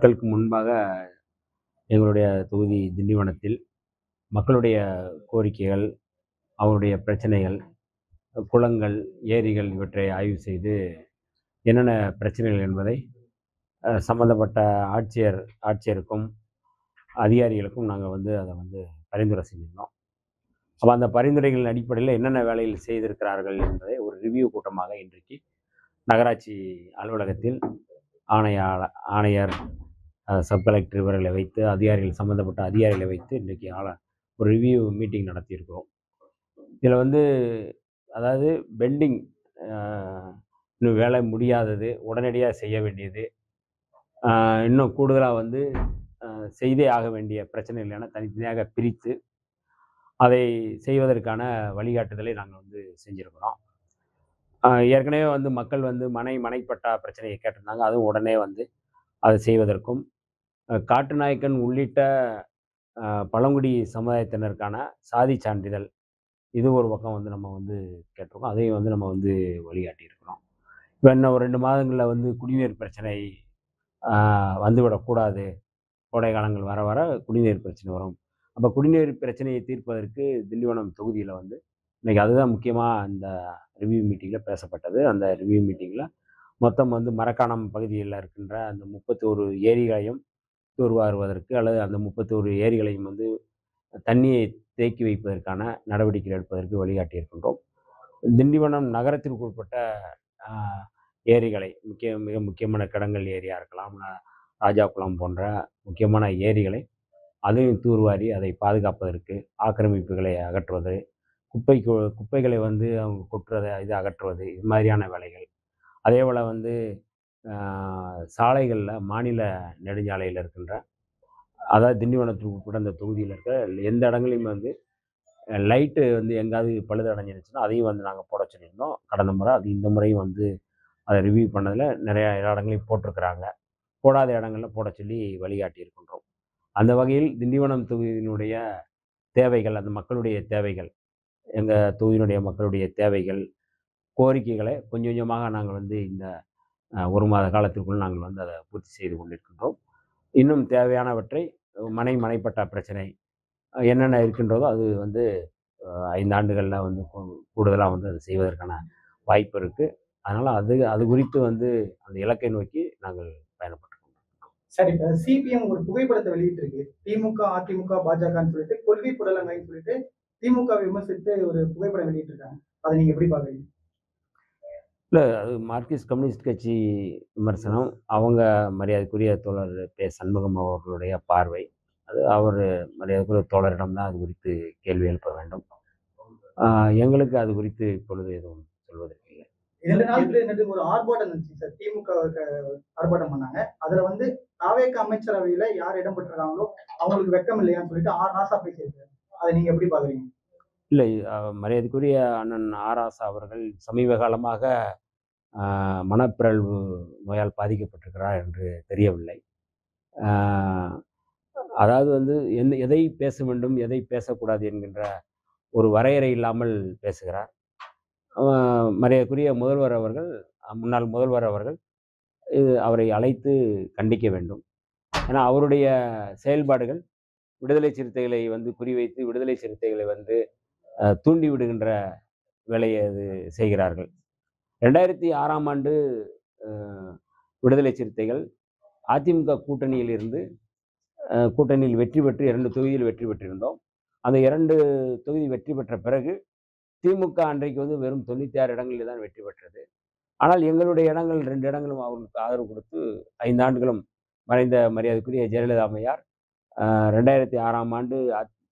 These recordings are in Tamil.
நாட்களுக்கு முன்பாக எங்களுடைய தொகுதி திண்டிவனத்தில் மக்களுடைய கோரிக்கைகள், அவருடைய பிரச்சனைகள், குளங்கள், ஏரிகள் இவற்றை ஆய்வு செய்து என்னென்ன பிரச்சனைகள் என்பதை சம்பந்தப்பட்ட ஆட்சியருக்கும், அதிகாரிகளுக்கும் நாங்கள் அதை பரிந்துரை செஞ்சிருந்தோம். அப்போ அந்த பரிந்துரைகளின் அடிப்படையில் என்னென்ன வேலைகள் செய்திருக்கிறார்கள் என்பதை ஒரு ரிவ்யூ கூட்டமாக இன்றைக்கு நகராட்சி அலுவலகத்தில் ஆணையர், சப் கலெக்டர் இவர்களை வைத்து சம்பந்தப்பட்ட அதிகாரிகளை வைத்து இன்றைக்கி ஒரு ரிவ்யூ மீட்டிங் நடத்தியிருக்கிறோம். இதில் அதாவது பெண்டிங், இன்னும் வேலை முடியாதது, உடனடியாக செய்ய வேண்டியது, இன்னும் கூடுதலாக செய்தே ஆக வேண்டிய பிரச்சனைகள் என தனித்தனியாக பிரித்து அதை செய்வதற்கான வழிகாட்டுதலை நாங்கள் செஞ்சுருக்கிறோம். ஏற்கனவே மக்கள் மனைப்பட்டா பிரச்சனையை கேட்டிருந்தாங்க. அதுவும் உடனே அதை செய்வதற்கும், காட்டுநாயக்கன் உள்ளிட்ட பழங்குடி சமுதாயத்தினருக்கான சாதி சான்றிதழ், இது ஒரு பக்கம் நம்ம கேட்டிருக்கோம். அதையும் நம்ம வழிகாட்டியிருக்கிறோம். இப்போ இன்னும் ஒரு 2 மாதங்களில் குடிநீர் பிரச்சனை வந்துவிடக்கூடாது. கோடை காலங்கள் வர வர குடிநீர் பிரச்சனை வரும். அப்போ குடிநீர் பிரச்சனையை தீர்ப்பதற்கு திண்டிவனம் தொகுதியில் இன்றைக்கி அதுதான் முக்கியமாக இந்த ரிவ்யூ மீட்டிங்கில் பேசப்பட்டது. அந்த ரிவ்யூ மீட்டிங்கில் மொத்தம் மரக்காணம் பகுதியில் இருக்கின்ற அந்த 31 ஏரிகளையும் தூர்வாருவதற்கு அல்லது அந்த 31 ஏரிகளையும் தண்ணியை தேக்கி வைப்பதற்கான நடவடிக்கைகள் எடுப்பதற்கு வழிகாட்டியிருக்கின்றோம். திண்டிவனம் நகரத்திற்கு உட்பட்ட ஏரிகளை, மிக முக்கியமான கிடங்கல் ஏரியா இருக்கலாம், ராஜாக்குளம் போன்ற முக்கியமான ஏரிகளை அதையும் தூர்வாரி அதை பாதுகாப்பதற்கு, ஆக்கிரமிப்புகளை அகற்றுவது, குப்பைகளை அவங்க கொட்டுறதை அகற்றுவது, இது மாதிரியான வேலைகள். அதேபோல் சாலைகளில், மாநில நெடுஞ்சாலையில் இருக்கின்ற, அதாவது திண்டிவனத்துக்கு உட்பட்ட அந்த தொகுதியில் இருக்க எந்த இடங்களையும் லைட்டு எங்காவது பழுதடைஞ்சிருச்சுன்னா அதையும் நாங்கள் போட சொல்லியிருந்தோம் கடந்த முறை. அது இந்த முறையும் அதை ரிவ்யூ பண்ணதில் நிறையா இடங்களையும் போட்டிருக்கிறாங்க. போடாத இடங்களில் போட சொல்லி வழிகாட்டி இருக்கின்றோம். அந்த வகையில் திண்டிவனம் தொகுதியினுடைய தேவைகள், அந்த மக்களுடைய தேவைகள், எங்கள் தொகுதியினுடைய மக்களுடைய தேவைகள், கோரிக்கைகளை கொஞ்சம் கொஞ்சமாக நாங்கள் இந்த 1 மாத காலத்திற்குள் நாங்கள் அதை பூர்த்தி செய்து கொண்டிருக்கின்றோம். இன்னும் தேவையானவற்றை மனைப்பட்டா பிரச்சனை என்னென்ன இருக்கின்றதோ அது 5 ஆண்டுகளில் கூடுதலாக அதை செய்வதற்கான வாய்ப்பு இருக்குது. அதனால் அது குறித்து அந்த இலக்கை நோக்கி நாங்கள் பயணப்பட்டுருக்கோம். சரி, இப்போ சிபிஎம் ஒரு புகைப்படத்தை வெளியிட்டிருக்கு. திமுக, அதிமுக, பாஜகன்னு சொல்லிட்டு கொள்கை புடலங்காய்ன்னு சொல்லிட்டு திமுக விமர்சித்து ஒரு புகைப்படம் வெளியிட்டிருக்காங்க. அதை நீங்க எப்படி பாக்குறீங்க? இல்லை, அது மார்க்சிஸ்ட் கம்யூனிஸ்ட் கட்சி விமர்சனம். அவங்க மரியாதைக்குரிய தோழர் சண்முகம் அவர்களுடைய பார்வை. அது அவர் மரியாதைக்குரிய தோழரிடம் தான் அது குறித்து கேள்வி எழுப்ப வேண்டும். எங்களுக்கு அது குறித்து இப்பொழுது எதுவும் சொல்வதற்கு இல்லை. 2 நாளுக்கு ஒரு ஆர்ப்பாட்டம் இருந்துச்சு சார். திமுக ஆர்ப்பாட்டம் பண்ணாங்க. அதுல தாவேக அமைச்சரவையில யார் இடம் பெற்றிருக்காங்களோ அவங்களுக்கு வெக்கம் இல்லையான்னு சொல்லிட்டு ராசா பேசியிருக்காரு. அதை நீங்க எப்படி பாக்குறீங்க? இல்லை, மரியாதைக்குரிய அண்ணன் ராசா அவர்கள் சமீப காலமாக மனப்பிறழ்வு நோயால் பாதிக்கப்பட்டிருக்கிறார் என்று தெரியவில்லை. அதாவது எதை பேச வேண்டும், எதை பேசக்கூடாது என்கின்ற ஒரு வரையறை இல்லாமல் பேசுகிறார். மரியாதைக்குரிய முதல்வர் அவர்கள், முன்னாள் முதல்வர் அவர்கள் அவரை அழைத்து கண்டிக்க வேண்டும். ஏன்னா அவருடைய செயல்பாடுகள் விடுதலை சிறுத்தைகளை குறிவைத்து விடுதலை சிறுத்தைகளை தூண்டி விடுகின்ற வேலையை அது செய்கிறார்கள். 2006ஆம் ஆண்டு விடுதலை சிறுத்தைகள் அதிமுக கூட்டணியில் வெற்றி பெற்று 2 தொகுதியில் வெற்றி பெற்றிருந்தோம். அந்த 2 தொகுதி வெற்றி பெற்ற பிறகு திமுக அன்றைக்கு வெறும் 96 இடங்களில் தான் வெற்றி பெற்றது. ஆனால் எங்களுடைய இடங்கள் 2 இடங்களும் அவர்களுக்கு ஆதரவு கொடுத்து 5 ஆண்டுகளும் மறைந்த மரியாதைக்குரிய ஜெயலலிதா அம்மையார் 2006ஆம் ஆண்டு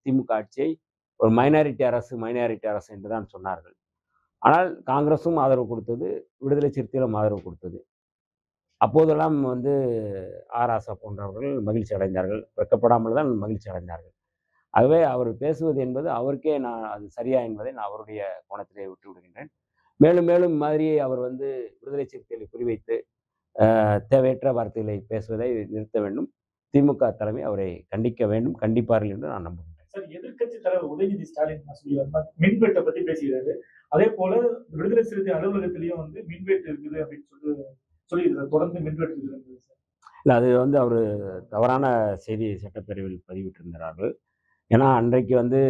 திமுக ஆட்சியை ஒரு மைனாரிட்டி அரசு என்று தான் சொன்னார்கள். ஆனால் காங்கிரஸும் ஆதரவு கொடுத்தது, விடுதலை சிறுத்தைகளும் ஆதரவு கொடுத்தது. அப்போதெல்லாம் ராசா போன்றவர்கள் மகிழ்ச்சி அடைந்தார்கள். வெட்கப்படாமல் தான் மகிழ்ச்சி அடைந்தார்கள். ஆகவே அவர் பேசுவது என்பது அவருக்கே அது சரியா என்பதை நான் அவருடைய கோணத்திலே விட்டு விடுகின்றேன். மேலும் மேலும் மாதிரியே அவர் விடுதலை சிறுத்தைகளை குறிவைத்து தேவையற்ற வார்த்தைகளை பேசுவதை நிறுத்த வேண்டும். திமுக தலைமை அவரை கண்டிக்க வேண்டும், கண்டிப்பார்கள் என்று நான் நம்புகிறேன். சார், எதிர்க்கட்சி தலைவர் உதயநிதி ஸ்டாலின் மின்வெட்டை பத்தி பேசுகிறாரு. அதே போல விடுதலை சிறுத்தை அலுவலகத்திலையும் மின்வெட்டு இருக்குது அப்படின்னு சொல்லியிருக்காரு. தொடர்ந்து மின்வெட்டு இருக்குது. இல்ல அது வந்து அவரு தவறான செய்தியை சட்டப்பேரவையில் பதிவிட்டிருந்தார்கள். ஏன்னா, அன்றைக்கு வந்து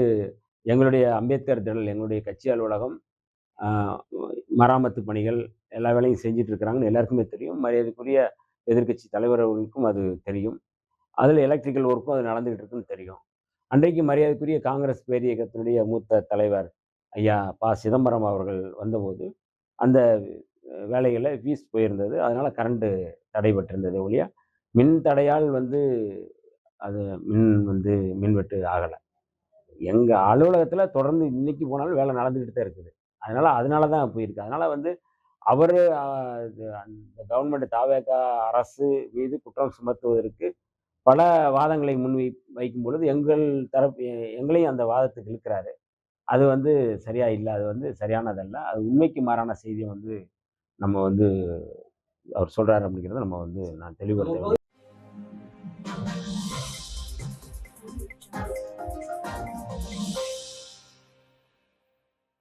எங்களுடைய அம்பேத்கர் திடல், எங்களுடைய கட்சி அலுவலகம், ஆ மராமத்து பணிகள் எல்லா வேலையும் செஞ்சுட்டு இருக்கிறாங்கன்னு எல்லாருக்குமே தெரியும். மரியாதைக்குரிய எதிர்க்கட்சி தலைவர் அவர்களுக்கும் அது தெரியும். அதில எலக்ட்ரிக்கல் ஒர்க்கும் அது நடந்துகிட்டு இருக்குன்னு தெரியும். அன்றைக்கு மரியாதைக்குரிய காங்கிரஸ் பேரியக்கத்தினுடைய மூத்த தலைவர் ஐயா சிதம்பரம் அவர்கள் வந்தபோது, அந்த வேலைகள்ல ஃபீஸ் போயிருந்தது. அதனால கரண்ட் தடைபட்டிருந்ததே ஒழிய, மின் தடையால் வந்து அது வந்து மின்வெட்டு ஆகல. எங்க அலுவலகத்தில தொடர்ந்து இன்னைக்கு போனாலும் வேலை நடந்துகிட்டு தான் இருக்குது. அதனால தான் போயிருக்கு. அதனால வந்து அவரு அந்த கவர்ன்மெண்ட் தாவேகா அரசு மீது குற்றம் சுமத்துவதற்கு பல வாதங்களை வைக்கும் பொழுது, எங்களையும் அந்த வாதத்துக்கு இழுக்கிறாரு. அது வந்து சரியா இல்ல. அது வந்து சரியானதல்ல. அது உண்மைக்கு மாறான செய்திய வந்து நம்ம வந்து அவர் சொல்றாரு அப்படிங்கிறத நம்ம வந்து நான் தெளிவுபடுத்த வேண்டியது.